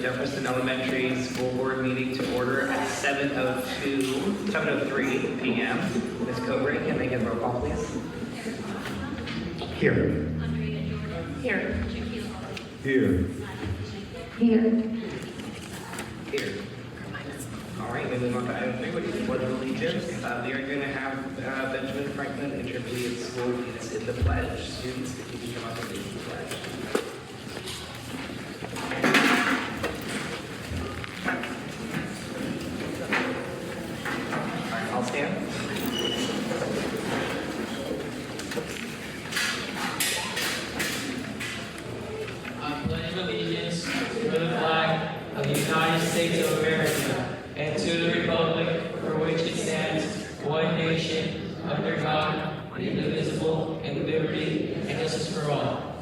Jefferson Elementary School Board meeting to order at 7:03 p.m. Ms. Coburn, can I get a roll call, please? Here. Here. Here. Here. Here. All right, moving on to item 3, which is the Pledge of Allegiance. We are going to have Benjamin Franklin Intermediate School lead us in the pledge. Students, if you can come up and lead the pledge. All right, I'll stand. I pledge allegiance to the flag of the United States of America and to the republic for which it stands, one nation, under God, indivisible, and liberty and justice for all.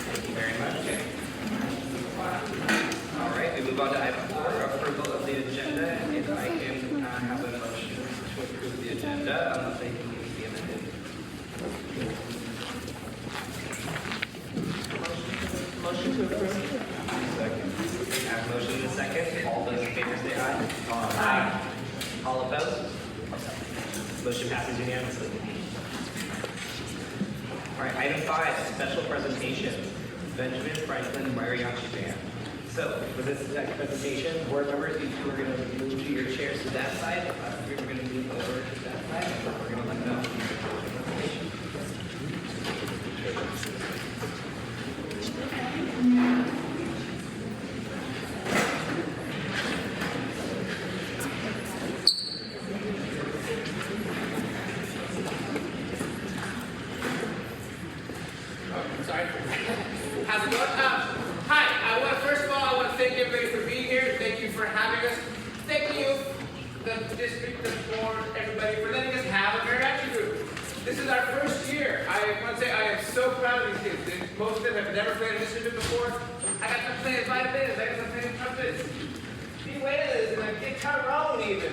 Thank you very much. All right, we move on to item 4, approval of the agenda. If I can have a motion to approve the agenda, unless anything needs to be amended. Motion to approve. Second. We have a motion and a second. All those in favor say aye. Aye. All opposed? Motion passes unanimously. All right, item 5, special presentation, Benjamin Franklin Mariachi Band. So for this presentation, board members, you two are going to move to your chairs to that side. We're going to move over to that side. And we're going to let them. Sorry. How's it going? Hi. First of all, I want to thank everybody for being here. Thank you for having us. Thank you, the district, the board, everybody, for letting us have a mariachi group. This is our first year. I want to say I am so proud of these kids. Most of them have never played an instrument before. I got them playing violins. I got them playing trumpets, violas, and a guitarone even.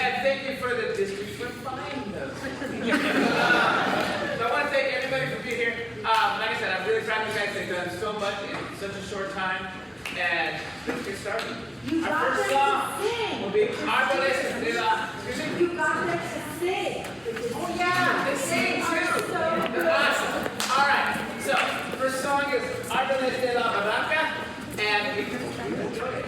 And thank you for the district for buying those. So I want to thank everybody for being here. Like I said, I'm really proud of you guys. They've done so much in such a short time. And let's get started. Our first song will be Árboles de la... You got them to sing. Oh yeah, they sing too. Awesome. All right. So the first song is Árboles de la Barranca, and we can enjoy it.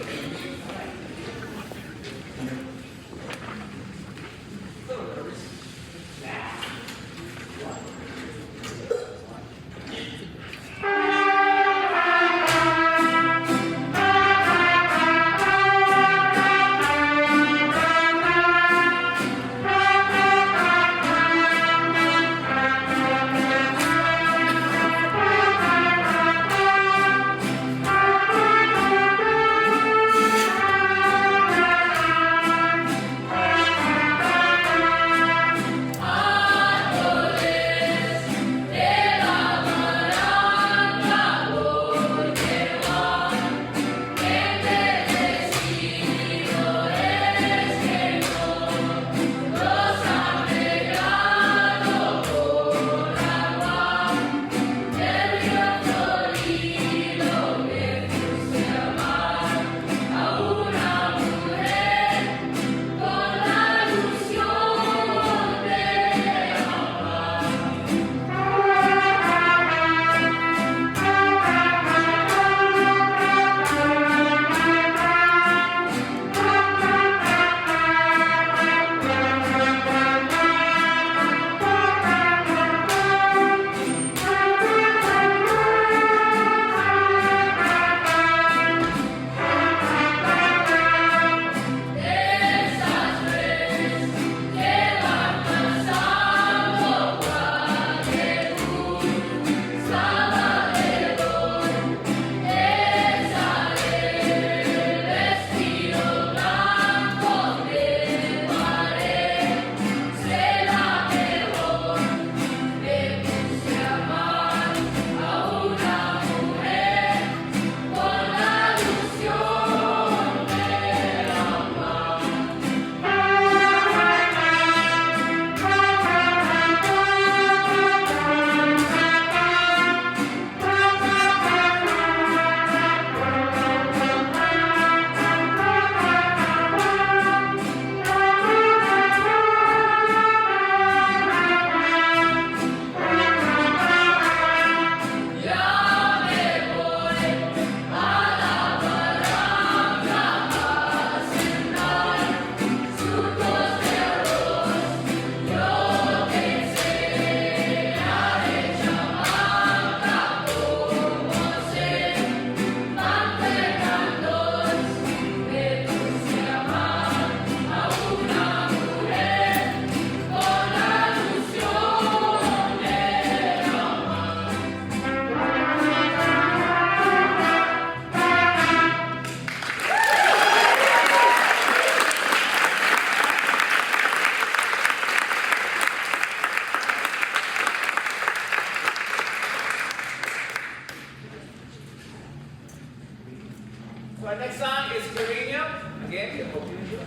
So our next song is Carino. Again, I hope you enjoy.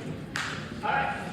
All right.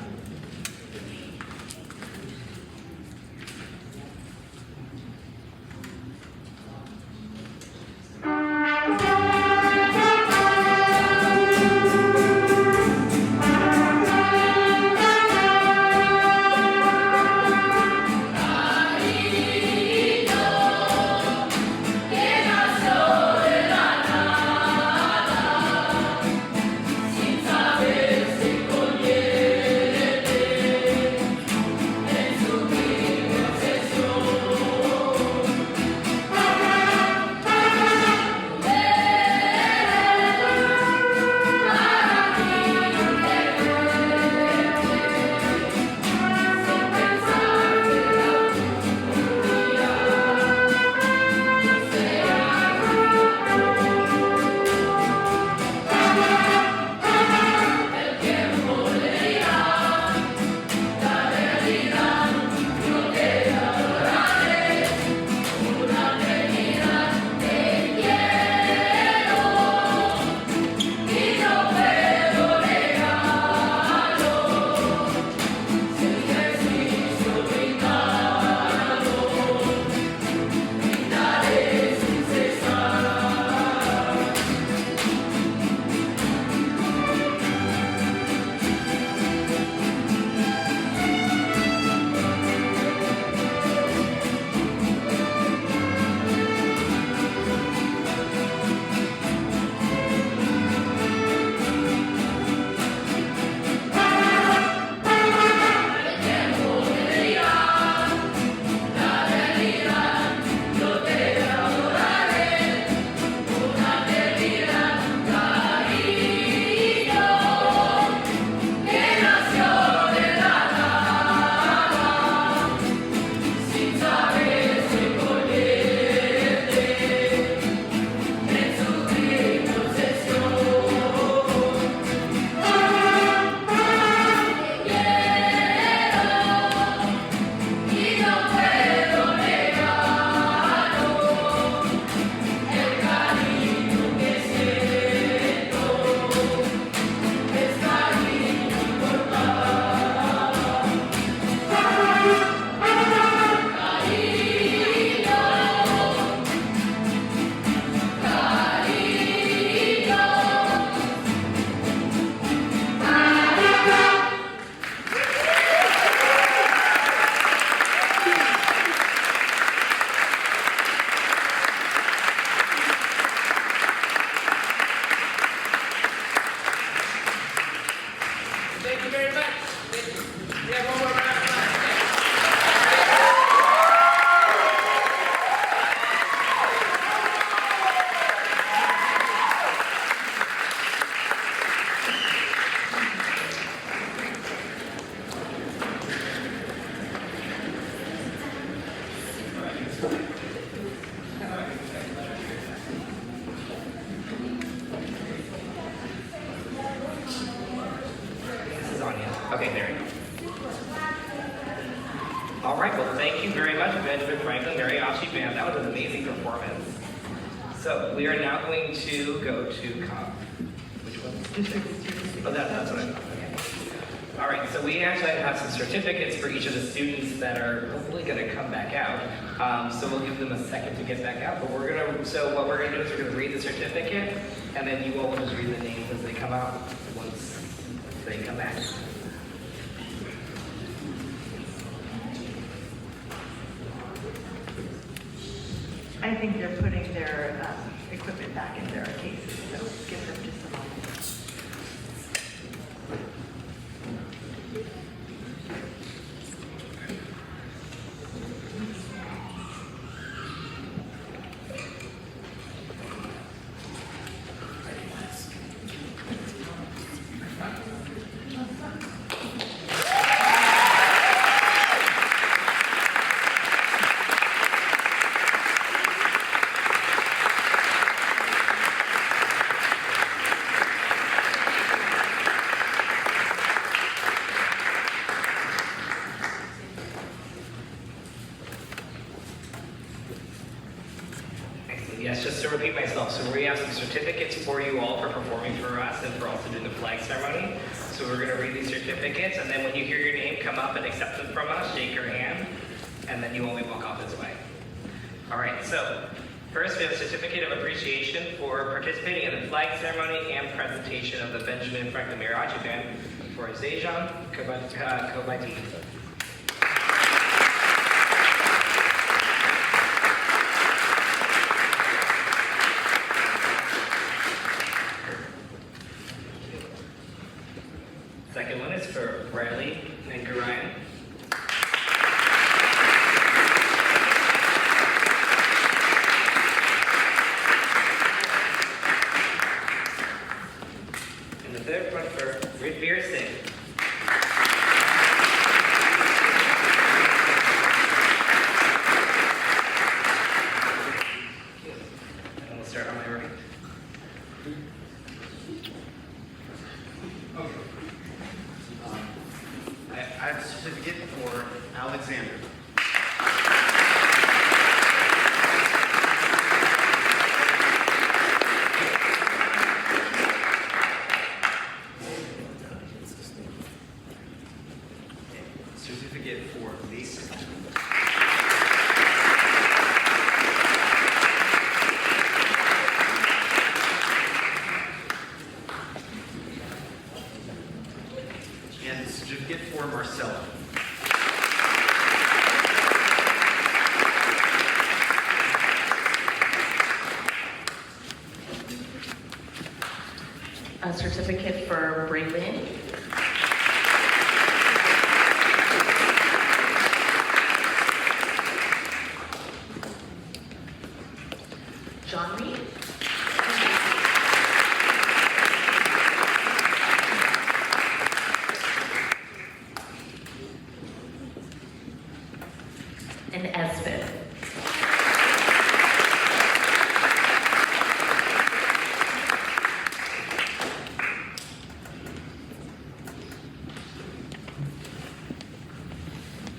Thank you very much. We have one more round of applause. This is on you. Okay, there we go. All right, well, thank you very much, Benjamin Franklin, Mariachi Band. That was an amazing performance. So we are now going to go to which one? Oh, that's what I thought. Okay. All right, so we actually have some certificates for each of the students that are hopefully going to come back out. So we'll give them a second to get back out. But what we're going to do is we're going to read the certificate, and then you all will just read the names as they come out once they come back. I think they're putting their equipment back in their cases, so give them just a moment. it's just to repeat myself. So we have some certificates for you all for performing for us and for also doing the flag ceremony. So we're gonna read these certificates, and then when you hear your name come up and accept them from us, shake your hand, and then you only walk off this way. All right, so first we have a certificate of appreciation for participating in the flag ceremony and presentation of the Benjamin Franklin Mariachi Band for Zajan Kobati. Second one is for Riley Nankarayan. And the third one for Ridveer Singh. And we'll start on my right. I have a certificate for Alexander. Certificate for Mason. And the certificate for Marcella. A certificate for Braylon. John Reed. And Espen.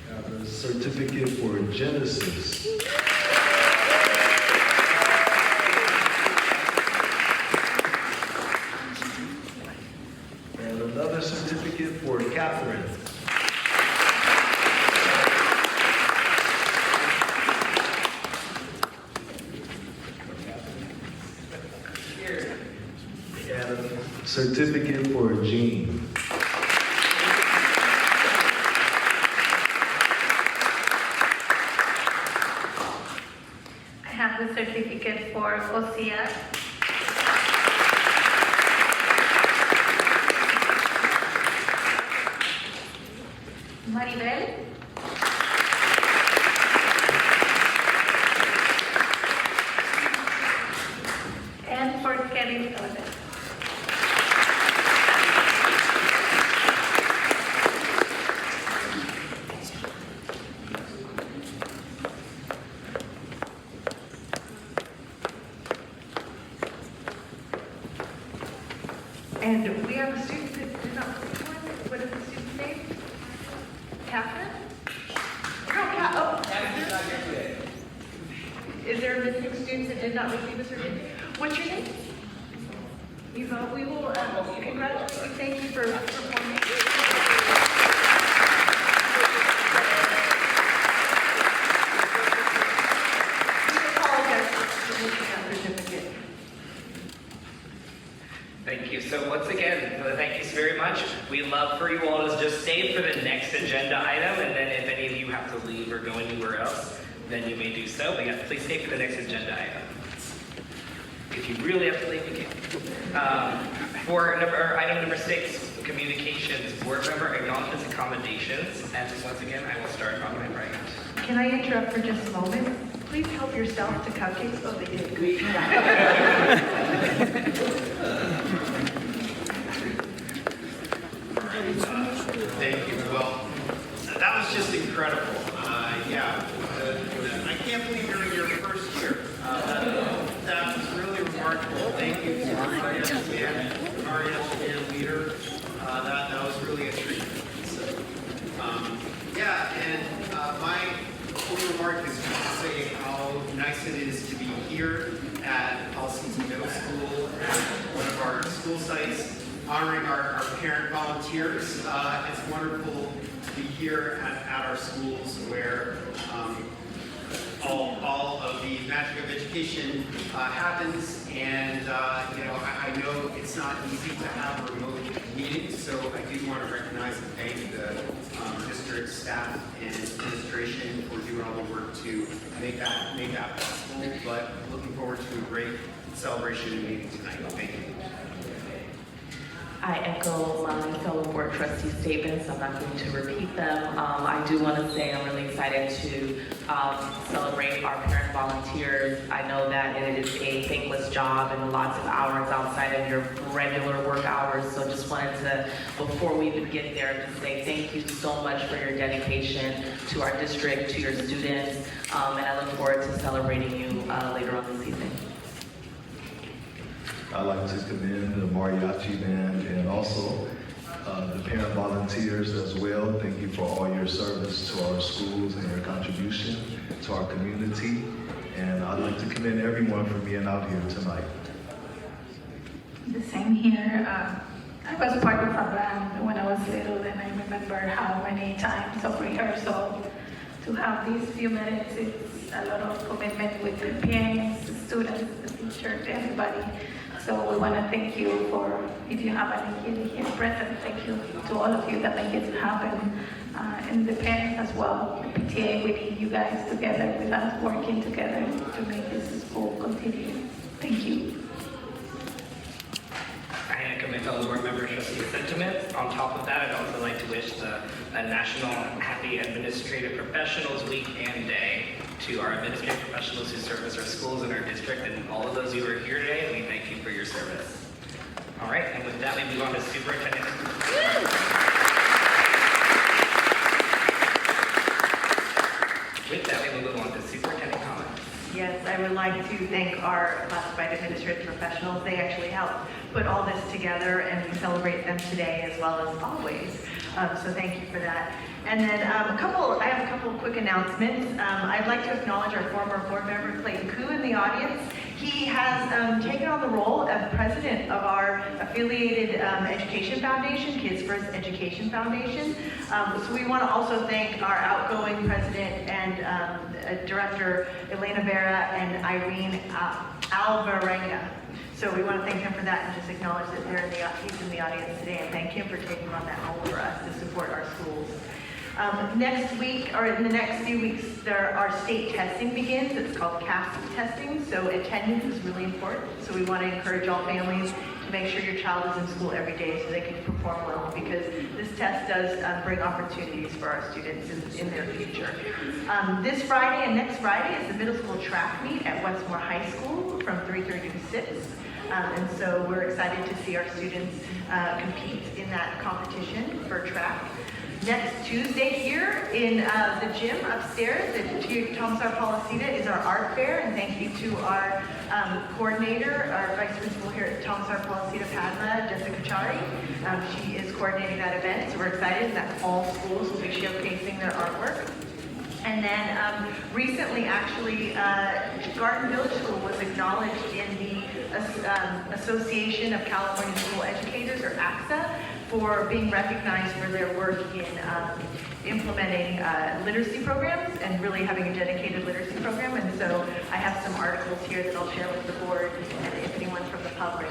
Have a certificate for Genesis. And another certificate for Catherine. And a certificate for Jean. I have the certificate for Josiah. Maribel. And for Kelly Sullivan. And we have a student that did not report. What is the student's name? Catherine? No, That's not here today. Is there a missing student that did not receive a certificate? What's your name? Eva, we will congratulate you. Thank you for performing. We apologize for missing that certificate. Thank you. So once again, thank you very much. We'd love for you all to just stay for the next agenda item, and then if any of you have to leave or go anywhere else, then you may do so. But yeah, please stay for the next agenda item. If you really have to leave, you can. Item number 6, communications. Board member acknowledgements and commendations. And once again, I will start on my right. Can I interrupt for just a moment? Please help yourself to cupcakes. Oh, they did. Good. Thank you. Well, that was just incredible. I can't believe you're in your first year. That was really remarkable. Thank you to everybody and our band leader. That was really a treat. So, my only remark is just to say how nice it is to be here at Pollicita Middle School, at one of our school sites, honoring our parent volunteers. It's wonderful to be here at our schools where all of the magic of education happens, and I know it's not easy to have remote meetings, so I do want to recognize and thank the district staff and administration for doing all the work to make that possible. But looking forward to a great celebration and meeting tonight. Thank you. I echo my fellow board trustee statements. I'm not going to repeat them. I do want to say I'm really excited to celebrate our parent volunteers. I know that it is a thankless job and lots of hours outside of your regular work hours. So just wanted to, before we even get there, to say thank you so much for your dedication to our district, to your students, and I look forward to celebrating you later on this evening. I'd like to commend the Mariachi band and also the parent volunteers as well. Thank you for all your service to our schools and your contribution to our community. And I'd like to commend everyone for being out here tonight. The same here. I was part of a band when I was little, and I remember how many times of rehearsal to have these few minutes. It's a lot of commitment with the parents, the students, the teachers, everybody. So we want to thank you for, if you have any kid here present, thank you to all of you that make it happen. And the parents as well, the PTA, we need you guys together with us, working together to make this school continue. Thank you. I echo my fellow board members' trustee sentiments. On top of that, I'd also like to wish the National Happy Administrative Professionals Week and Day to our administrative professionals who service our schools and our district, and all of those who are here today. We thank you for your service. All right, and with that, we move on to superintendent. With that, we move on to superintendent comments. Yes, I would like to thank our classified administrative professionals. They actually helped put all this together, and we celebrate them today as well as always. So thank you for that. And then I have a couple of quick announcements. I'd like to acknowledge our former board member, Clayton Koo, in the audience. He has taken on the role of president of our affiliated education foundation, Kids First Education Foundation. So we want to also thank our outgoing president and director, Elena Vera and Irene Alvarenga. So we want to thank him for that and just acknowledge that he's in the audience today, and thank him for taking on that role for us to support our schools. Next week, or in the next few weeks, our state testing begins. It's called CAST testing, so attendance is really important. So we want to encourage all families to make sure your child is in school every day so they can perform well, because this test does bring opportunities for our students in their future. This Friday and next Friday is the middle school track meet at Westmore High School from 3:30 to 6. And so we're excited to see our students compete in that competition for track. Next Tuesday here in the gym upstairs at Thomas R. Pollicita is our art fair, and thank you to our coordinator, our vice principal here at Thomas R. Pollicita, Padma, Jessica Chari. She is coordinating that event, so we're excited that all schools will be showcasing their artwork. And then recently, actually, Garden Village School was acknowledged in the Association of California School Educators, or ACSA, for being recognized for their work in implementing literacy programs and really having a dedicated literacy program. And so I have some articles here that I'll share with the board, and if anyone from the public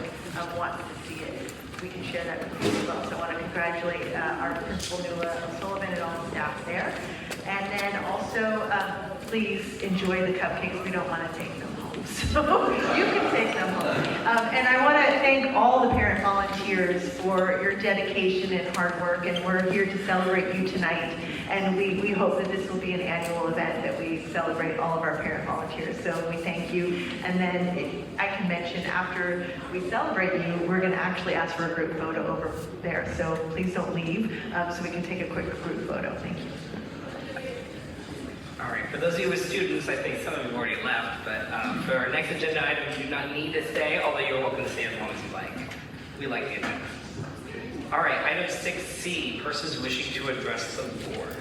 wants to see it, we can share that with you as well. So I want to congratulate our principal, Nuala O'Sullivan, and all the staff there. And then also, please enjoy the cupcakes. We don't want to take them home, so you can take them home. And I want to thank all the parent volunteers for your dedication and hard work, and we're here to celebrate you tonight. And we hope that this will be an annual event that we celebrate all of our parent volunteers. So we thank you. And then I can mention, after we celebrate you, we're going to actually ask for a group photo over there. So please don't leave, so we can take a quick group photo. Thank you. All right, for those of you with students, I think some of you have already left, but for our next agenda item, you do not need to stay, although you're welcome to stay as long as you like. We like the agenda. All right, item 6C, persons wishing to address the board.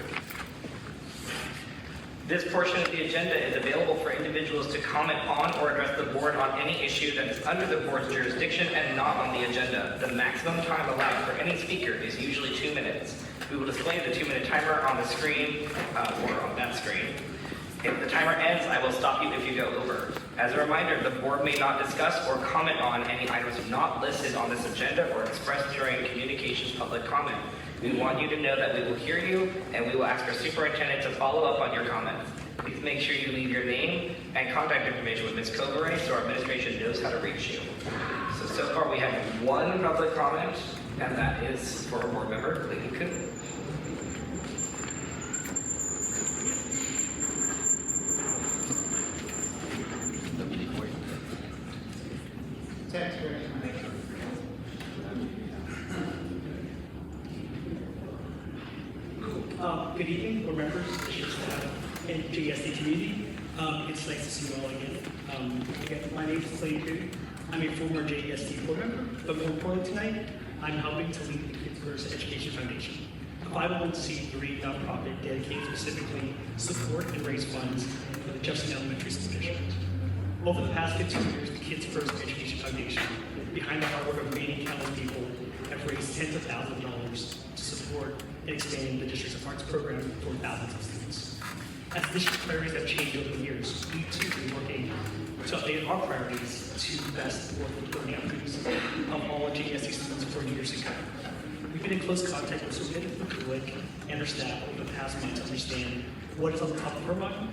This portion of the agenda is available for individuals to comment on or address the board on any issue that is under the board's jurisdiction and not on the agenda. The maximum time allowed for any speaker is usually 2 minutes. We will display the 2-minute timer on the screen or on that screen. If the timer ends, I will stop you if you go over. As a reminder, the board may not discuss or comment on any items not listed on this agenda or expressed during communications public comment. We want you to know that we will hear you and we will ask our superintendent to follow up on your comments. Please make sure you leave your name and contact information with Ms. Coveray so our administration knows how to reach you. So far we have one public comment, and that is for a board member, Clayton Coon. Good evening, board members, district staff, and JESD community. It's nice to see you all again. Again, my name is Clayton Coon. I'm a former JESD board member, but more importantly tonight, I'm helping to lead the Kids First Education Foundation, a 501c3 nonprofit dedicated specifically to support and raise funds for the Jefferson Elementary School District. Over the past 15 years, the Kids First Education Foundation, behind the hard work of many countless people, have raised tens of thousands of dollars to support and expand the district's arts program for thousands of students. As district priorities have changed over the years, we too have been working to update our priorities to best work with learning outcomes of all JESD students for years to come. We've been in close contact with superintendent McCulloch and her staff over the past month to understand what is on the top of her mind,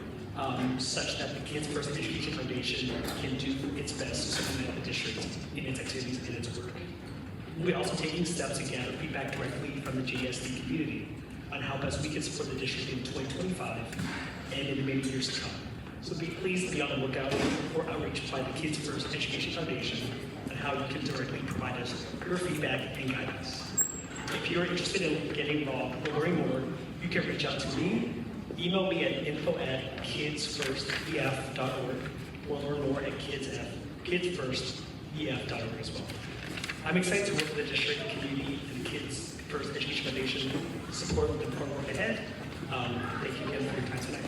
such that the Kids First Education Foundation can do its best to supplement the district in its activities and its work. We'll be also taking steps to gather feedback directly from the JESD community on how best we can support the district in 2025 and in the many years to come. So please be on the lookout for outreach by the Kids First Education Foundation on how you can directly provide us your feedback and guidance. If you're interested in getting involved or learning more, you can reach out to me. Email me at info@kidsfirstef.org or learn more at kidsfirstef.org as well. I'm excited to work with the district, the community, and the Kids First Education Foundation to support the important work ahead. Thank you again for your time tonight.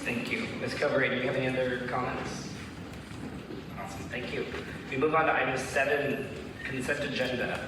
Thank you. Ms. Coveray, do you have any other comments? Awesome, thank you. We move on to item 7, consent agenda.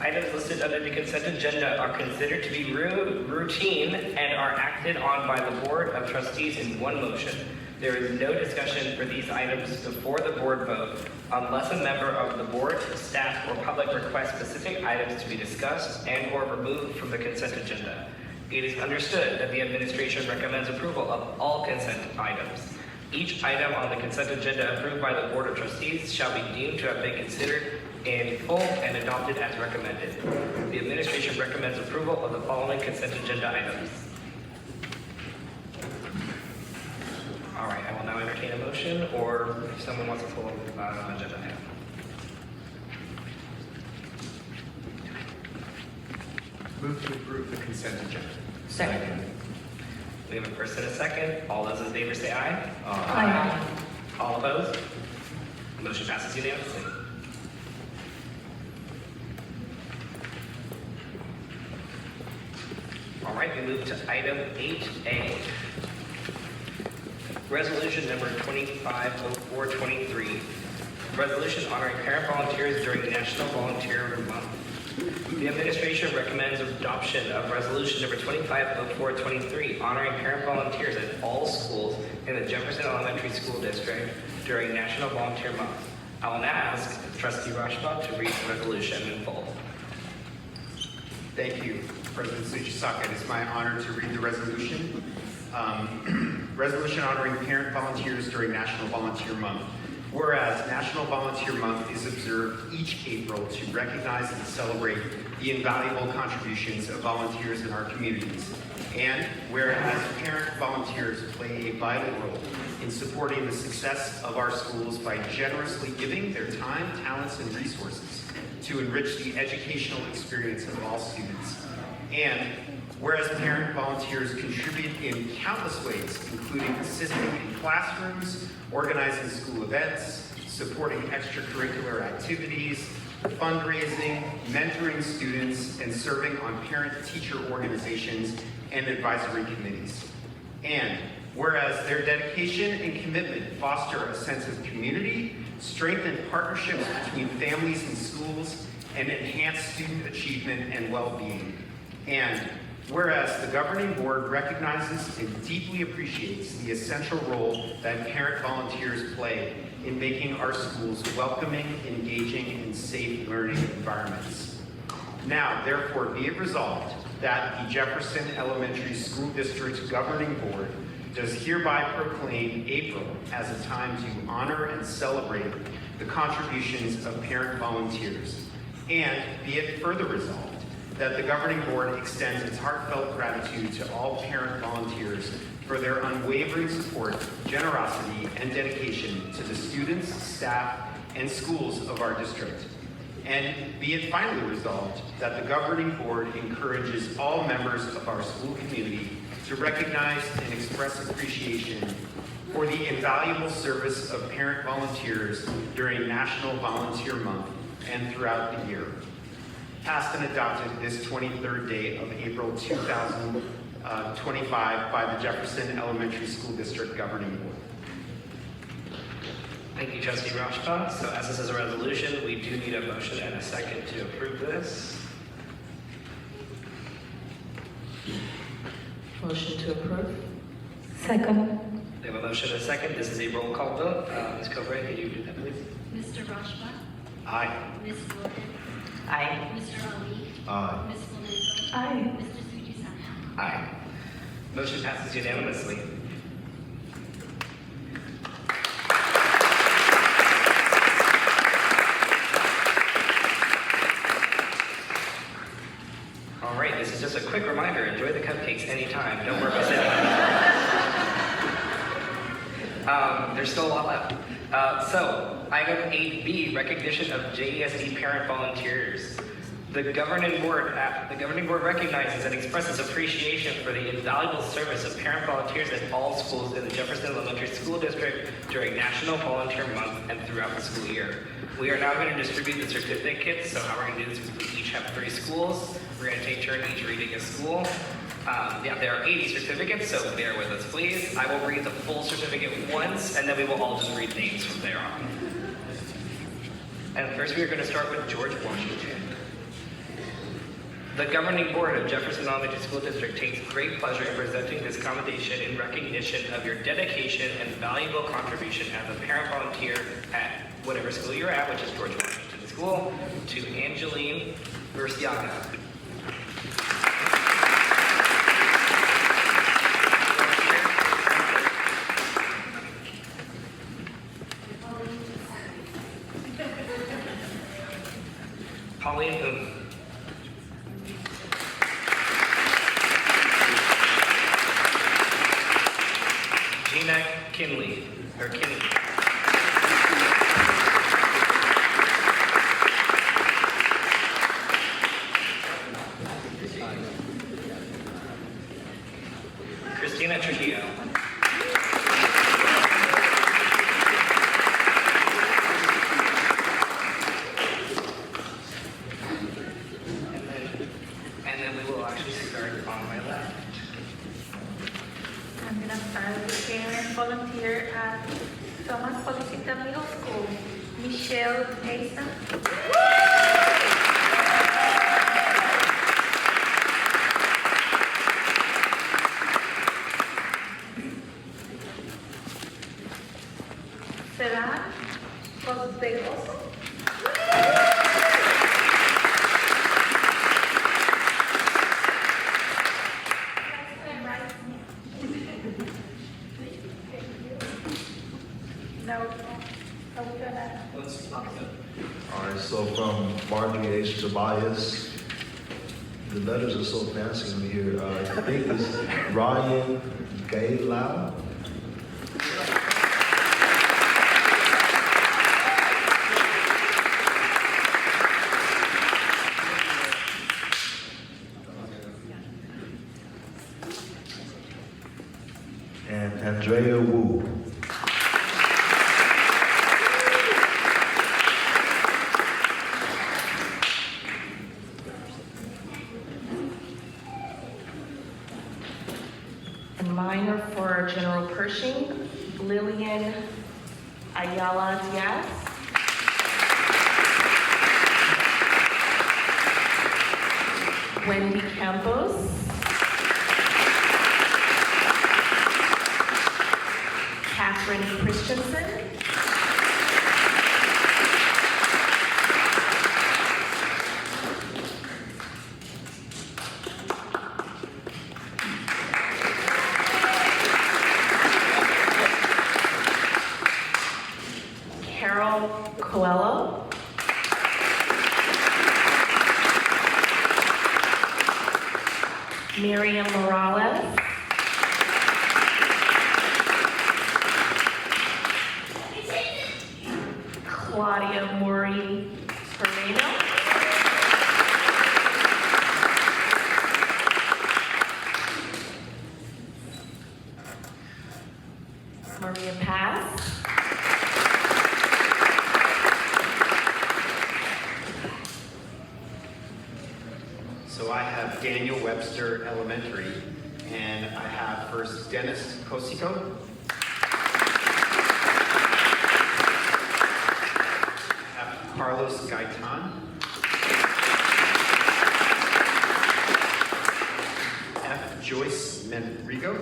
Items listed under the consent agenda are considered to be routine and are acted on by the Board of Trustees in one motion. There is no discussion for these items before the board vote unless a member of the board, staff, or public requests specific items to be discussed and or removed from the consent agenda. It is understood that the administration recommends approval of all consent items. Each item on the consent agenda approved by the Board of Trustees shall be deemed to have been considered in full and adopted as recommended. The administration recommends approval of the following consent agenda items. All right, I will now entertain a motion, or if someone wants to pull an agenda item. Move to approve the consent agenda. Second. We have a first and a second. All those in favor say aye. Aye. All opposed? The motion passes unanimously. All right, we move to item 8A. Resolution number 250423. Resolution honoring parent volunteers during National Volunteer Month. The administration recommends adoption of resolution number 250423, honoring parent volunteers at all schools in the Jefferson Elementary School District during National Volunteer Month. I will now ask Trustee Rashba to read the resolution in full. Thank you, President Suchisaka. It is my honor to read the resolution. Resolution honoring parent volunteers during National Volunteer Month. Whereas National Volunteer Month is observed each April to recognize and celebrate the invaluable contributions of volunteers in our communities. And whereas parent volunteers play a vital role in supporting the success of our schools by generously giving their time, talents, and resources to enrich the educational experience of all students. And whereas parent volunteers contribute in countless ways, including assisting in classrooms, organizing school events, supporting extracurricular activities, fundraising, mentoring students, and serving on parent-teacher organizations and advisory committees. And whereas their dedication and commitment foster a sense of community, strengthen partnerships between families and schools, and enhance student achievement and well-being. And whereas the governing board recognizes and deeply appreciates the essential role that parent volunteers play in making our schools welcoming, engaging, and safe learning environments. Now, therefore, be it resolved that the Jefferson Elementary School District's governing board does hereby proclaim April as a time to honor and celebrate the contributions of parent volunteers. And be it further resolved that the governing board extends its heartfelt gratitude to all parent volunteers for their unwavering support, generosity, and dedication to the students, staff, and schools of our district. And be it finally resolved that the governing board encourages all members of our school community to recognize and express appreciation for the invaluable service of parent volunteers during National Volunteer Month and throughout the year. Passed and adopted this 23rd day of April 2025 by the Jefferson Elementary School District Governing Board. Thank you, Trustee Rashba. So as this is a resolution, we do need a motion and a second to approve this. Motion to approve. Second. We have a motion and a second. This is a roll call vote. Ms. Coburn, can you do that, please? Mr. Rashba? Aye. Ms. Gordon? Aye. Mr. Ali? Aye. Ms. Flamenco? Aye. Mr. Sujisana? Aye. Motion passes unanimously. All right, this is just a quick reminder. Enjoy the cupcakes anytime. Don't work us in. There's still a lot left. So, item 8B, recognition of JESD parent volunteers. The governing board recognizes and expresses appreciation for the invaluable service of parent volunteers at all schools in the Jefferson Elementary School District during National Volunteer Month and throughout the school year. We are now going to distribute the certificates. So how we're going to do this is we each have 3 schools. We're going to take turn each reading a school. There are 80 certificates, so bear with us, please. I will read the full certificate once, and then we will all just read names from there on. And first, we are going to start with George Washington. The governing board of Jefferson Elementary School District takes great pleasure in presenting this commendation in recognition of your dedication and valuable contribution as a parent volunteer at whatever school you're at, which is George Washington School, to Angeline Burciaga. Pauline Boone. Gina Kinley, or Kinley. Christina Trujillo. And then we will actually start on my left. I'm going to start with parent volunteer at Thomas Pollicita Middle School, Michelle Asa. Será Costegoso. All right, so from Marjorie H. Tobias, the letters are so fancy in here. I think it's Ryan Gaylau. And Andrea Wu. And mine are for General Pershing, Lillian Ayala Diaz. Wendy Campos. Catherine Christensen. Carol Coelho. Miriam Morales. Claudia Mori Moreno. Maria Paz. So I have Daniel Webster Elementary, and I have first Dennis Cosico. I have Carlos Gaitan. F. Joyce Menrigo.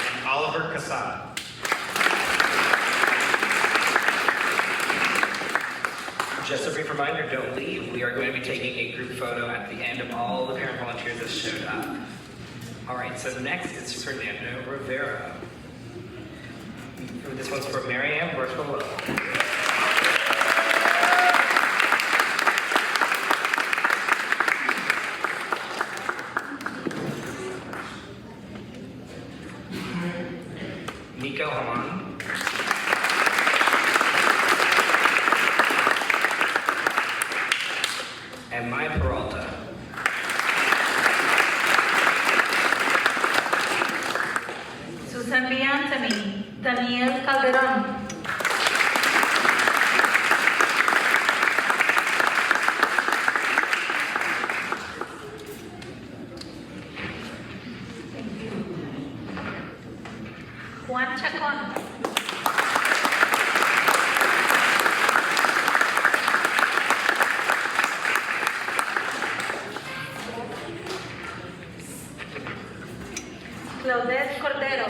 And Oliver Casada. Just a brief reminder, don't leave. We are going to be taking a group photo at the end of all the parent volunteers that showed up. All right, so next it's Fernando Rivera. This one's for Marianne Bertolo. Nico Haman. And Maya Peralta. Susan B. Anthony, Daniel Calderon. Juan Chacon. Claudette Cordero.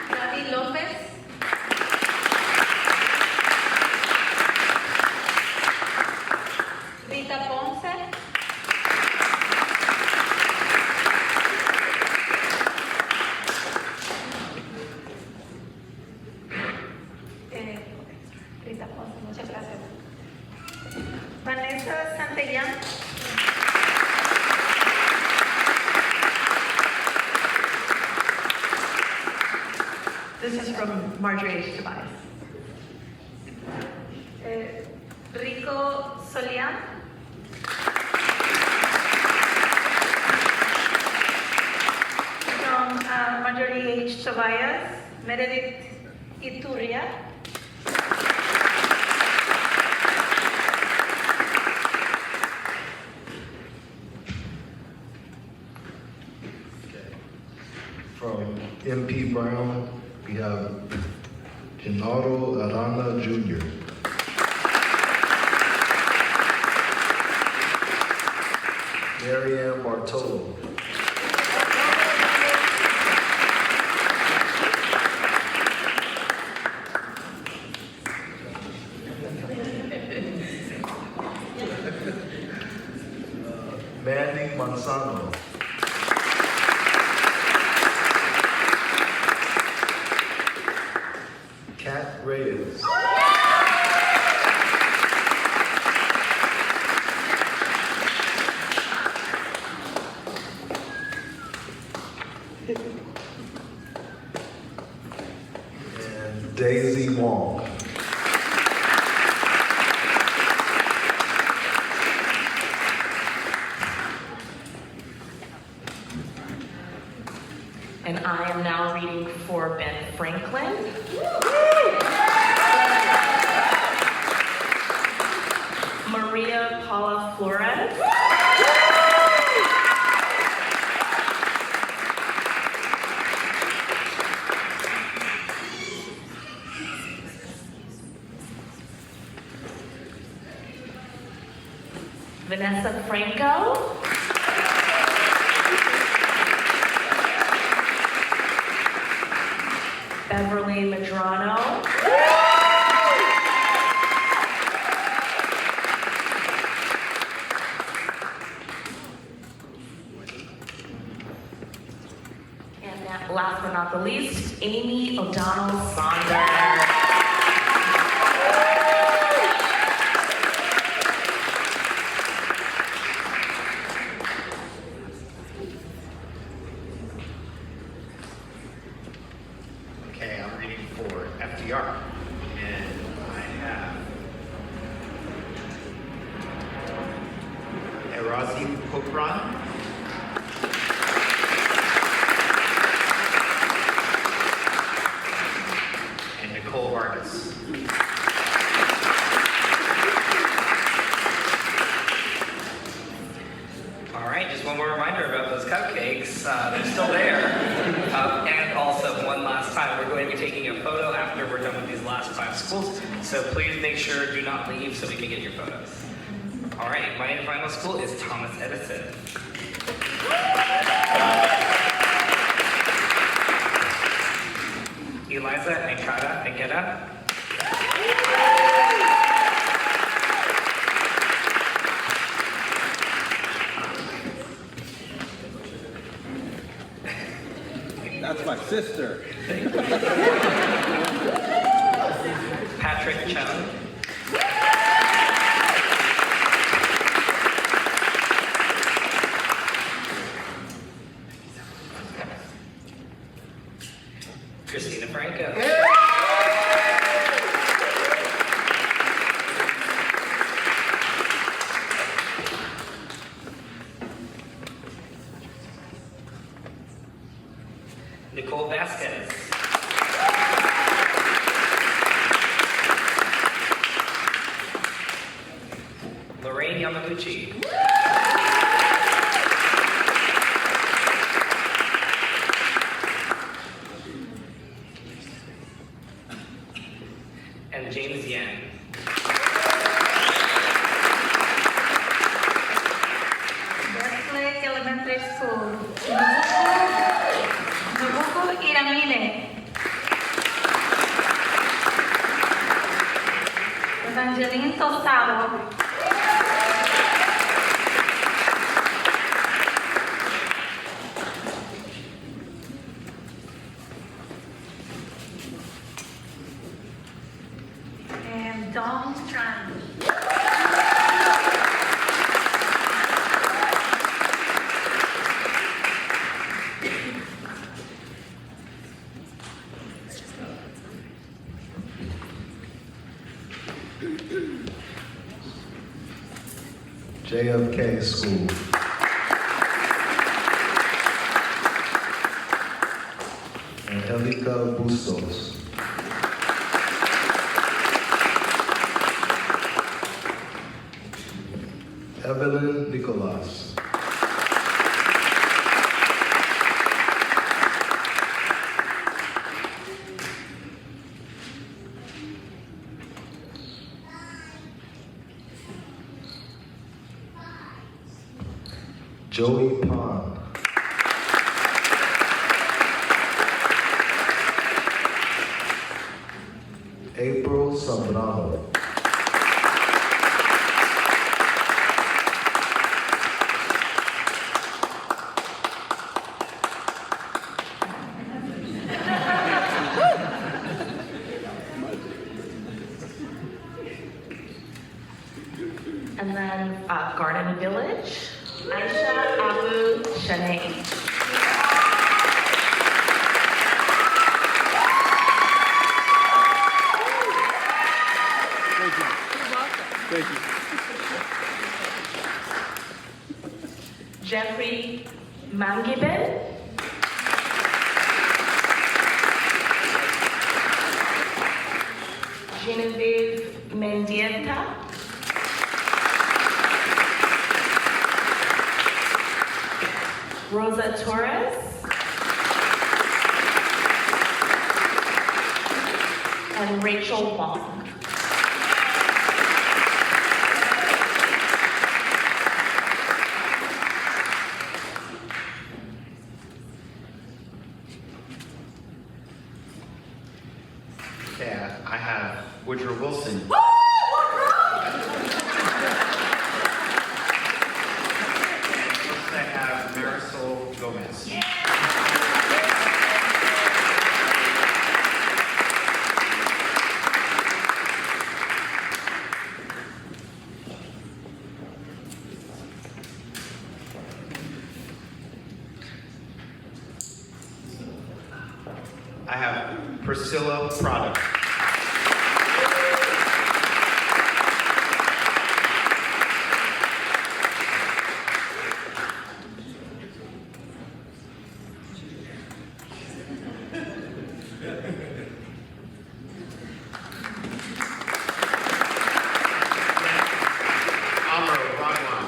Gaby López. Rita Ponce. Rita Ponce, muchas gracias. Vanessa Santillán. This is from Marjorie H. Tobias. Rico Solián. From Marjorie H. Tobias, Meredith Iturria. From MP Brown, we have Gennaro Arana Jr. Marianne Bartolo. Mandy Manzano. Kat Reyes. And Daisy Wong. Vanessa Franco. Beverly Madrano. And last but not the least, Amy O'Donnell Saunders. Okay, I'm reading for FDR. And I have Erazi Popran. And Nicole Vargas. All right, just one more reminder about those cupcakes. They're still there. And also, one last time, we're going to be taking a photo after we're done with these last 5 schools. So please make sure do not leave so we can get your photos. All right, my final school is Thomas Edison. Eliza Agueda. That's my sister. Patrick Chung. Christina Franco. Nicole Vasquez. Lorraine Yamaguchi. And James Yang. Westlake Elementary School. Nobuko Iramine. Evangeline Tostado. And Dawn Strand. JFK School. Angelica Bustos. Evelyn Nicolas. Joey Pond. April Zambrano. And then Garden Village, Aisha Abu Shanae. Thank you. Jeffrey Mangibin. Genevieve Mendieta. Rosa Torres. And Rachel Wong. Johnson. Next, I have Marisol Gomez. I have Priscilla Prado. Amber Rodwan.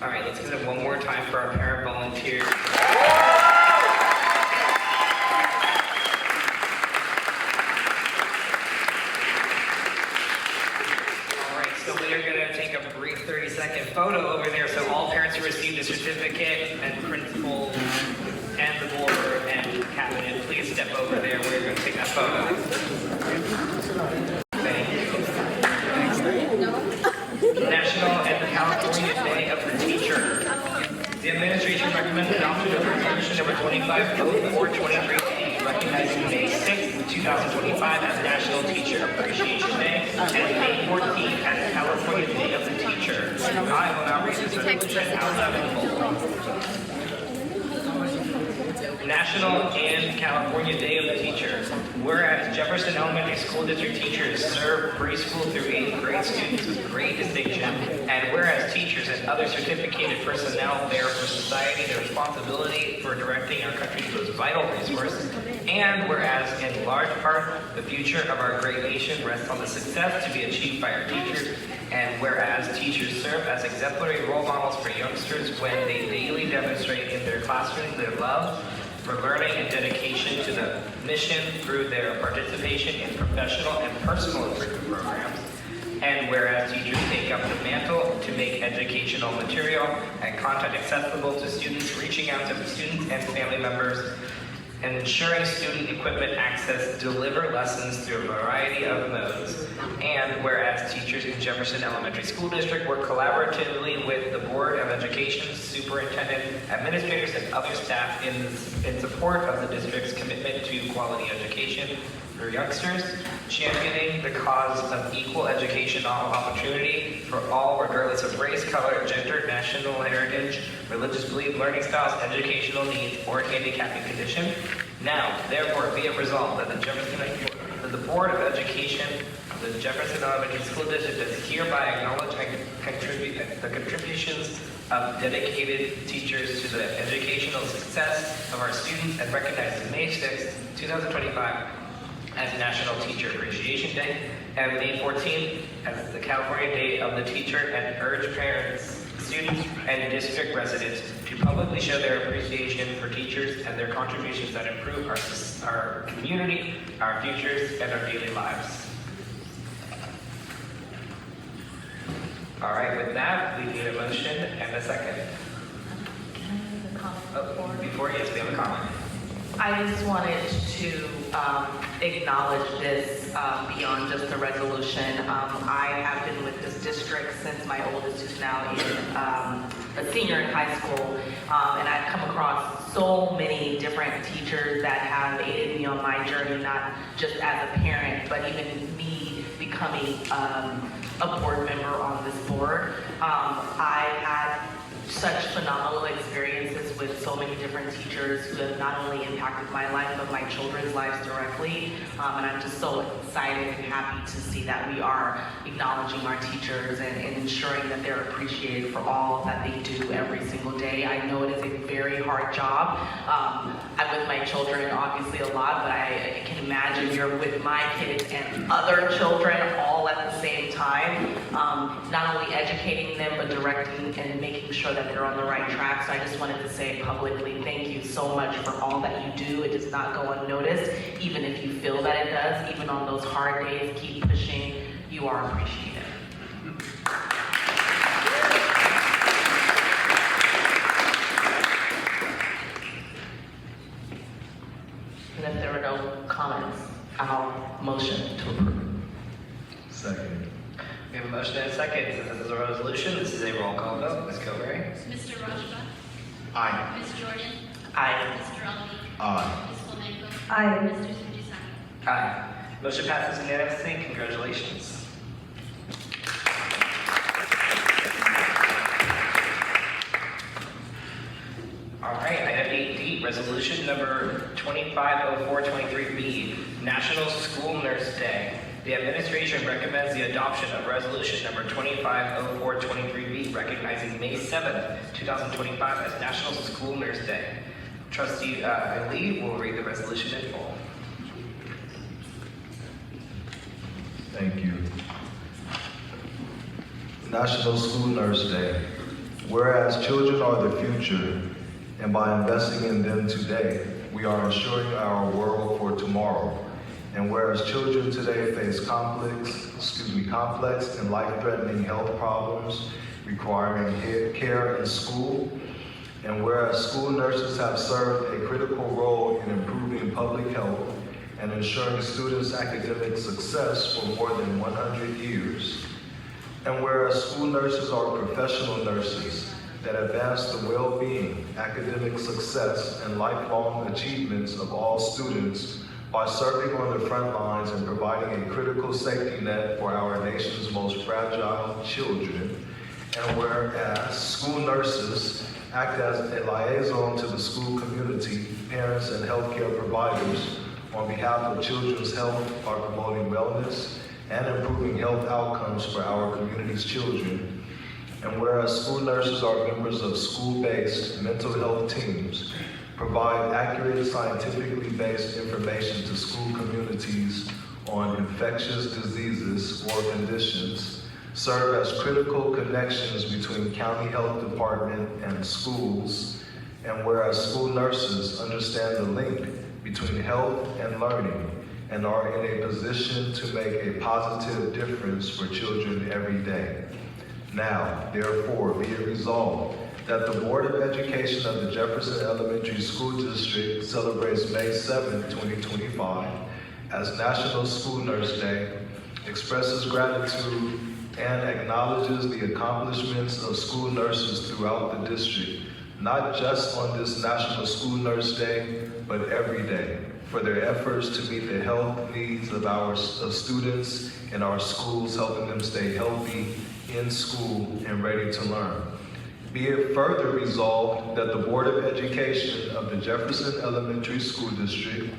All right, let's give it one more time for our parent volunteers. All right, so we are gonna take a brief 30-second photo over there so all parents who received a certificate and principals and the board and cabinet, please step over there. We're gonna take that photo. Thank you. National and California Day of the Teacher. The administration recommends adoption of resolution number 250423, recognizing May 6th, 2025 as National Teacher Appreciation Day and May 14th as California Day of the Teacher. I will now read this resolution out loud in full. National and California Day of the Teacher. Whereas Jefferson Elementary School District teachers serve preschool through 8th grade students with great distinction, and whereas teachers and other certificated personnel bear for society the responsibility for directing our country's most vital resource, and whereas in large part the future of our great nation rests on the success to be achieved by our teachers, and whereas teachers serve as exemplary role models for youngsters when they daily demonstrate in their classrooms their love for learning and dedication to the mission through their participation in professional and personal improvement programs. And whereas teachers take up the mantle to make educational material and content accessible to students, reaching out to students and family members, and ensuring student equipment access deliver lessons through a variety of modes. And whereas teachers in Jefferson Elementary School District work collaboratively with the Board of Education, superintendent, administrators, and other staff in support of the district's commitment to quality education for youngsters, championing the cause of equal educational opportunity for all regardless of race, color, gender, national heritage, religious belief, learning styles, educational needs, or handicapping condition. Now, therefore, be it resolved that the Board of Education of the Jefferson Elementary School District does hereby acknowledge and contribute the contributions of dedicated teachers to the educational success of our students and recognizes May 6, 2025 as National Teacher Appreciation Day and May 14th as the California Day of the Teacher, and urge parents, students, and district residents to publicly show their appreciation for teachers and their contributions that improve our community, our futures, and our daily lives. All right, with that, we need a motion and a second. Before, yes, we have a comment. I just wanted to acknowledge this beyond just the resolution. I have been with this district since my oldest is now a senior in high school, and I've come across so many different teachers that have aided me on my journey, not just as a parent, but even me becoming a board member on this board. I had such phenomenal experiences with so many different teachers who have not only impacted my life, but my children's lives directly. And I'm just so excited and happy to see that we are acknowledging our teachers and ensuring that they're appreciated for all that they do every single day. I know it is a very hard job. I'm with my children obviously a lot, but I can imagine you're with my kids and other children all at the same time. Not only educating them, but directing and making sure that they're on the right track. So I just wanted to say publicly, thank you so much for all that you do. It does not go unnoticed, even if you feel that it does. Even on those hard days, keep pushing. You are appreciated. if there are no comments, I'll motion to approve. Second. We have a motion and a second. Since this is a resolution, this is a roll call vote. Ms. Kilberry? Mr. Rajba? Aye. Ms. Jordan? Aye. Mr. Ali? Aye. Ms. Flamenco? Aye. Mr. Sujisani? Aye. Motion passes unanimously. Congratulations. All right, item 8D, resolution number 250423B, National School Nurse Day. The administration recommends the adoption of resolution number 250423B, recognizing May 7th, 2025 as National School Nurse Day. Trustee Ali will read the resolution in full. Thank you. National School Nurse Day. Whereas children are the future, and by investing in them today, we are ensuring our world for tomorrow. And whereas children today face complex and life-threatening health problems requiring care in school, and whereas school nurses have served a critical role in improving public health and ensuring students' academic success for more than 100 years, and whereas school nurses are professional nurses that advance the well-being, academic success, and lifelong achievements of all students by serving on the front lines and providing a critical safety net for our nation's most fragile children, and whereas school nurses act as a liaison to the school community, parents, and healthcare providers on behalf of children's health by promoting wellness and improving health outcomes for our community's children. And whereas school nurses are members of school-based mental health teams, provide accurate, scientifically based information to school communities on infectious diseases or conditions, serve as critical connections between county health department and schools, and whereas school nurses understand the link between health and learning and are in a position to make a positive difference for children every day. Now, therefore, be it resolved that the Board of Education of the Jefferson Elementary School District celebrates May 7, 2025 as National School Nurse Day, expresses gratitude, and acknowledges the accomplishments of school nurses throughout the district, not just on this National School Nurse Day, but every day, for their efforts to meet the health needs of students in our schools, helping them stay healthy in school and ready to learn. Be it further resolved that the Board of Education of the Jefferson Elementary School District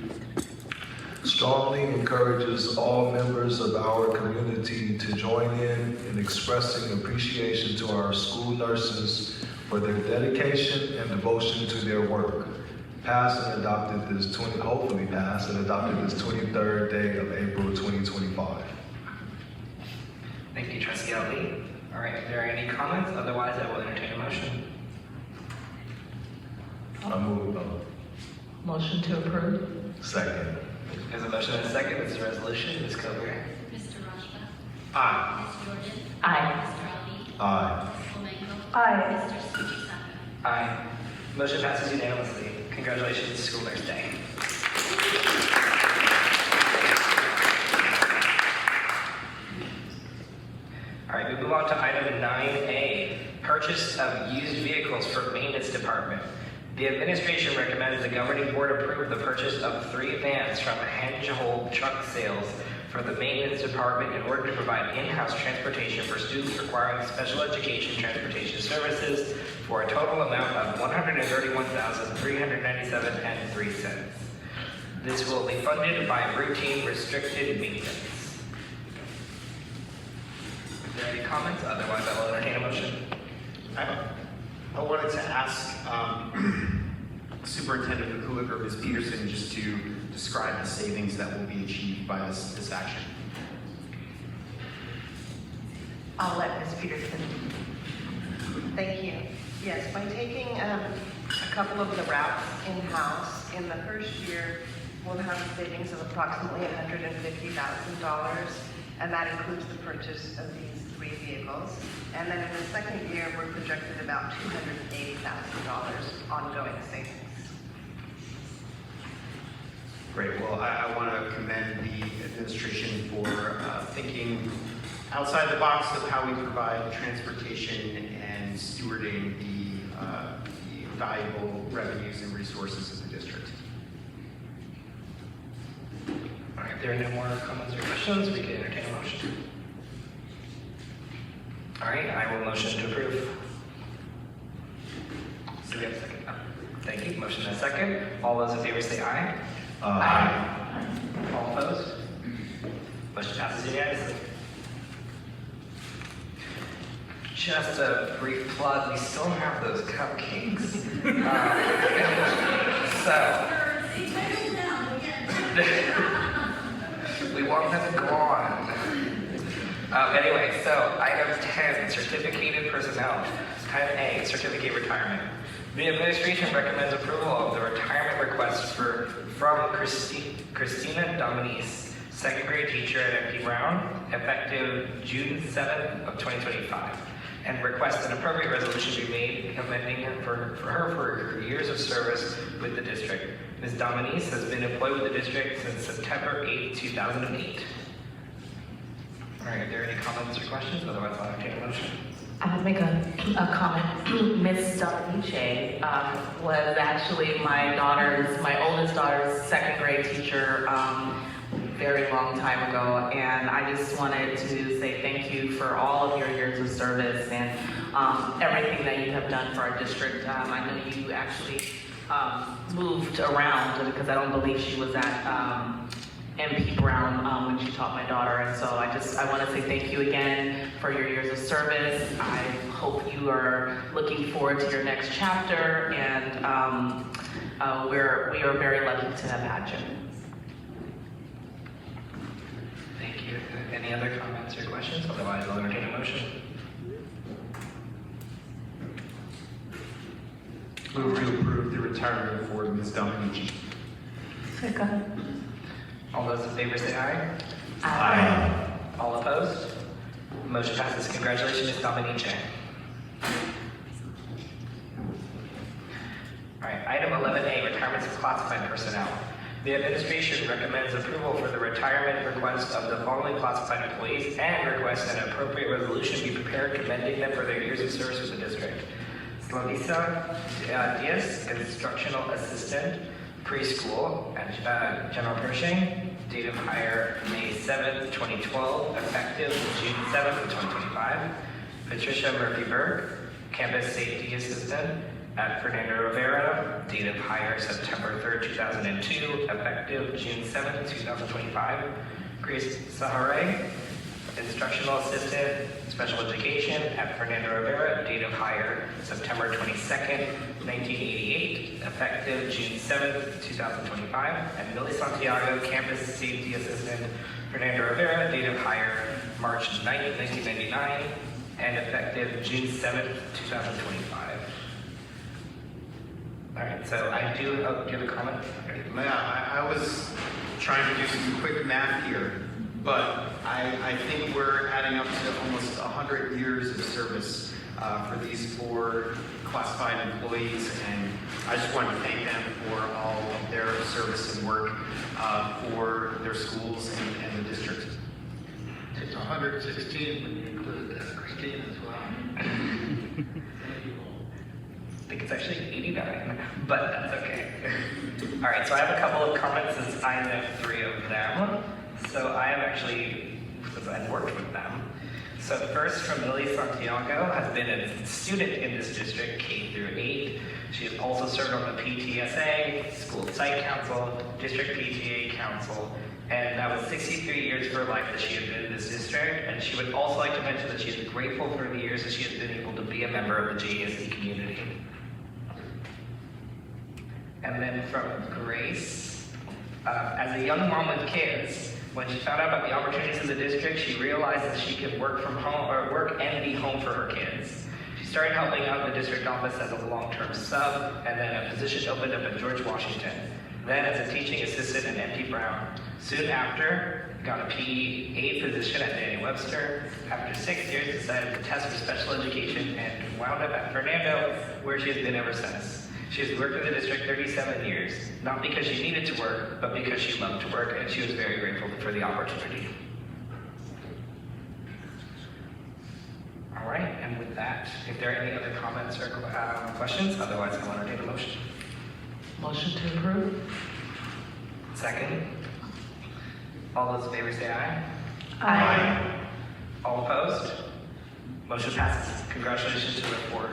strongly encourages all members of our community to join in expressing appreciation to our school nurses for their dedication and devotion to their work. Hopefully passed and adopted this 23rd day of April 2025. Thank you, Trustee Ali. All right, if there are any comments, otherwise I will entertain a motion. I move. Motion to approve. Second. There's a motion and a second. This is a resolution. Ms. Kilberry? Mr. Rajba? Aye. Ms. Jordan? Aye. Mr. Ali? Aye. Ms. Flamenco? Aye. Mr. Sujisani? Aye. Motion passes unanimously. Congratulations, School Nurse Day. All right, we move on to item 9A, purchase of used vehicles for maintenance department. The administration recommends the governing board approve the purchase of 3 vans from Handhold Truck Sales for the maintenance department in order to provide in-house transportation for students requiring special education transportation services for a total amount of $131,397.03. This will be funded by routine restricted maintenance. Is there any comments? Otherwise, I will entertain a motion. I wanted to ask Superintendent McCulloch or Ms. Peterson just to describe the savings that will be achieved by this action. I'll let Ms. Peterson. Thank you. Yes, by taking a couple of the routes in-house, in the first year, we'll have a savings of approximately $150,000, and that includes the purchase of these 3 vehicles. And then in the second year, we're projected about $280,000 ongoing savings. Great. Well, I want to commend the administration for thinking outside the box of how we provide transportation and stewarding the valuable revenues and resources of the district. All right, if there are no more comments or questions, we can entertain a motion. All right, I will motion to approve. Do we have a second? Oh, thank you. Motion and a second. All those in favor say aye. Aye. All opposed? Motion passes unanimously. Just a brief plug, we still have those cupcakes. We want them gone. Anyway, so item 10, certificated personnel. 10A, certificate retirement. The administration recommends approval of the retirement request from Christina Dominice, second grade teacher at MP Brown, effective June 7th of 2025, and requests an appropriate resolution be made commending her for her years of service with the district. Ms. Dominice has been employed with the district since September 8, 2008. All right, are there any comments or questions? Otherwise, I'll entertain a motion. I'll make a comment. Miss Dominice was actually my oldest daughter's second grade teacher very long time ago, and I just wanted to say thank you for all of your years of service and everything that you have done for our district. I know you actually moved around because I don't believe she was at MP Brown when she taught my daughter, and so I want to say thank you again for your years of service. I hope you are looking forward to your next chapter, and we are very lucky to have had you. Thank you. Any other comments or questions? Otherwise, I'll entertain a motion. Move to approve the retirement for Ms. Dominici. Second. All those in favor say aye. Aye. All opposed? Motion passes. Congratulations, Ms. Dominice. All right, item 11A, retirements of classified personnel. The administration recommends approval for the retirement request of the following classified employees and requests an appropriate resolution be prepared commending them for their years of service with the district. Slavisa Diaz, instructional assistant, preschool at General Pershing, date of hire May 7th, 2012, effective June 7th, 2025. Patricia Murphy-Berg, campus safety assistant at Fernando Rivera, date of hire September 3rd, 2002, effective June 7th, 2025. Grace Sahare, instructional assistant, special education at Fernando Rivera, date of hire September 22nd, 1988, effective June 7th, 2025. And Millie Santiago, campus safety assistant, Fernando Rivera, date of hire March 9th, 1999, and effective June 7th, 2025. All right, so I do, do you have a comment? Yeah, I was trying to do some quick math here, but I think we're adding up to almost 100 years of service for these 4 classified employees, and I just want to thank them for all of their service and work for their schools and the district. It's 116 when you include Christine as well. I think it's actually 89, but that's okay. All right, so I have a couple of comments since I know 3 of them. So I have actually, since I've worked with them. So first from Millie Santiago, has been a student in this district, K through 8. She has also served on the PTSA, School Site Council, District PTA Council, and that was 63 years of her life that she had been in this district. And she would also like to mention that she is grateful for the years that she has been able to be a member of the JESD community. And then from Grace, as a young mom with kids, when she found out about the opportunities in the district, she realized that she could work from home, or work and be home for her kids. She started helping out in the district office as a long-term sub, and then a position opened up at George Washington. Then as a teaching assistant at MP Brown. Soon after, got a PE position at Daniel Webster. After 6 years, decided to test for special education and wound up at Fernando, where she has been ever since. She has worked in the district 37 years, not because she needed to work, but because she loved to work, and she was very grateful for the opportunity. All right, and with that, if there are any other comments or questions, otherwise I will entertain a motion. Motion to approve? Second. All those in favor say aye. Aye. All opposed? Motion passes. Congratulations to the board.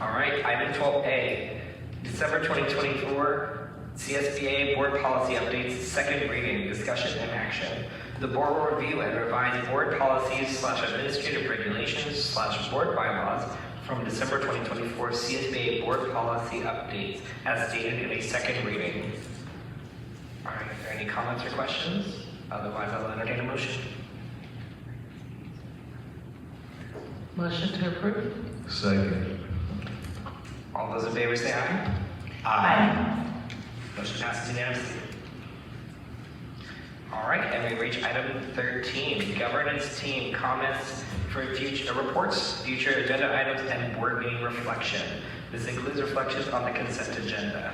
All right, item 12A, December 2024 CSBA Board Policy Updates, second reading, discussion and action. The board will review and revise board policies / administrative regulations / board bylaws from December 2024 CSBA Board Policy Updates as stated in a second reading. All right, are there any comments or questions? Otherwise, I'll entertain a motion. Motion to approve? Second. All those in favor say aye. Aye. Motion passes unanimously. All right, and we reach item 13, governance team comments for future reports, future agenda items, and board meeting reflection. This includes reflections on the consent agenda.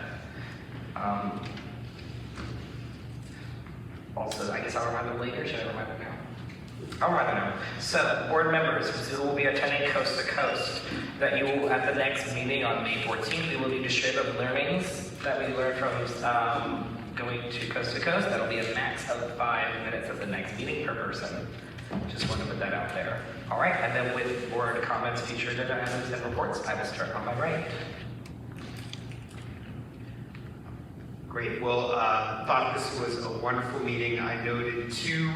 Also, I guess I'll remind them later. Should I remind them now? I'll remind them now. So, board members who will be attending Coast to Coast, that you will, at the next meeting on May 14th, we will need to share the learnings that we learned from going to Coast. That'll be a max of 5 minutes at the next meeting per person. Just want to put that out there. All right, and then with board comments, future agenda items, and reports, I will start on my right. Great. Well, thought this was a wonderful meeting. I noted two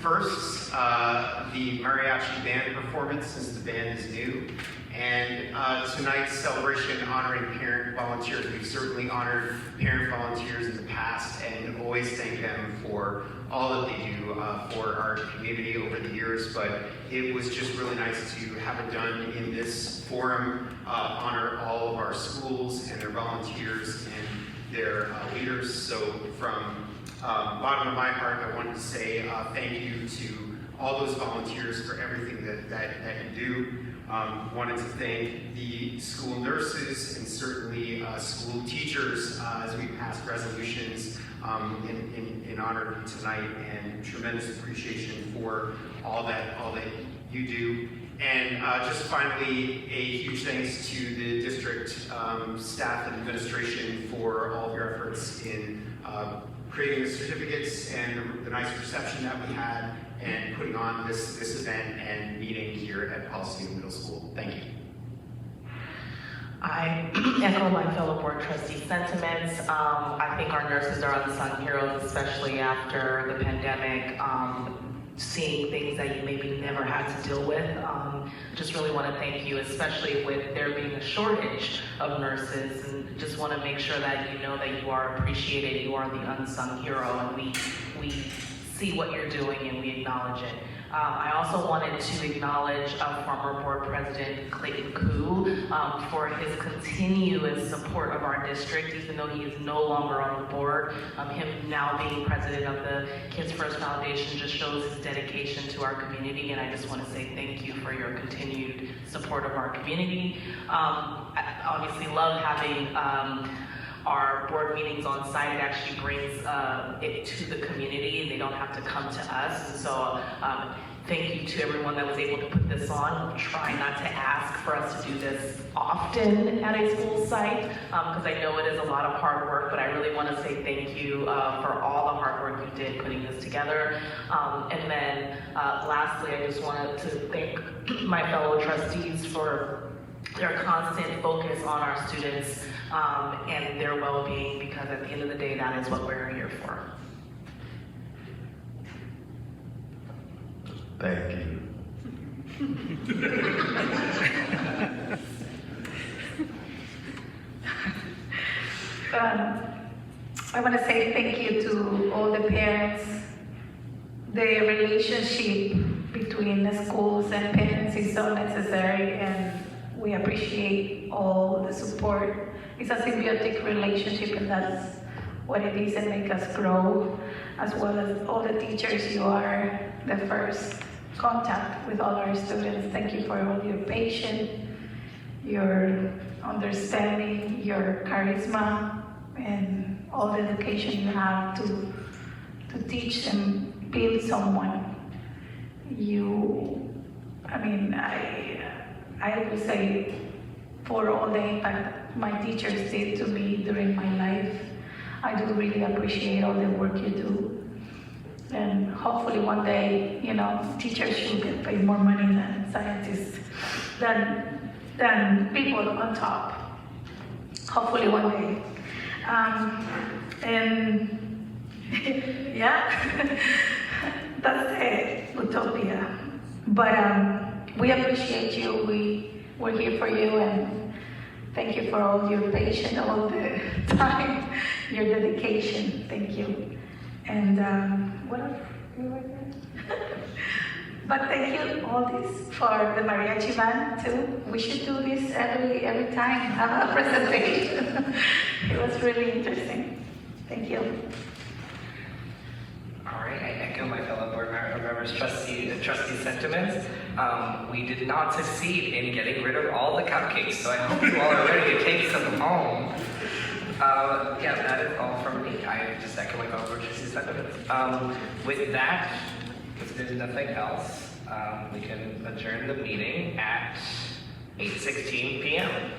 firsts, the Mariachi band performance, since the band is new, and tonight's celebration honoring parent volunteers. We've certainly honored parent volunteers in the past and always thank them for all that they do for our community over the years, but it was just really nice to have it done in this forum, honor all of our schools and their volunteers and their leaders. So from bottom of my heart, I wanted to say thank you to all those volunteers for everything that you do. Wanted to thank the school nurses and certainly school teachers as we passed resolutions in honor of you tonight, and tremendous appreciation for all that you do. And just finally, a huge thanks to the district staff and administration for all of your efforts in creating the certificates and the nice reception that we had and putting on this event and meeting here at Pollicita Middle School. Thank you. I echo my fellow board trustee sentiments. I think our nurses are unsung heroes, especially after the pandemic. Seeing things that you maybe never had to deal with. Just really want to thank you, especially with there being a shortage of nurses, and just want to make sure that you know that you are appreciated, you are the unsung hero, and we see what you're doing and we acknowledge it. I also wanted to acknowledge former board president Clayton Koo for his continuous support of our district, even though he is no longer on the board. Him now being president of the Kids First Foundation just shows his dedication to our community, and I just want to say thank you for your continued support of our community. I obviously love having our board meetings on site. It actually brings it to the community, and they don't have to come to us. And so thank you to everyone that was able to put this on. We'll try not to ask for us to do this often at a school site, because I know it is a lot of hard work, but I really want to say thank you for all the hard work you did putting this together. And then lastly, I just wanted to thank my fellow trustees for their constant focus on our students and their well-being, because at the end of the day, that is what we're here for. Thank you. I want to say thank you to all the parents. The relationship between the schools and parents is so necessary, and we appreciate all the support. It's a symbiotic relationship, and that's what it is, and make us grow, as well as all the teachers. You are the first contact with all our students. Thank you for all your patience, your understanding, your charisma, and all the education you have to teach and build someone. I would say for all the impact my teachers did to me during my life, I do really appreciate all the work you do. And hopefully one day, teachers should get paid more money than scientists, than people on top. Hopefully one day. Yeah, that's the utopia. But we appreciate you. We're here for you, and thank you for all your patience, all the time, your dedication. Thank you. And what else? But thank you all this for the mariachi band too. We should do this every time, have a presentation. It was really interesting. Thank you. All right, I echo my fellow board members' trustee sentiments. We did not succeed in getting rid of all the cupcakes, so I hope you all are ready to take some home. Yeah, that is all from me. I just echo my fellow board trustee sentiments. With that, if there's nothing else, we can adjourn the meeting at 8:16 p.m.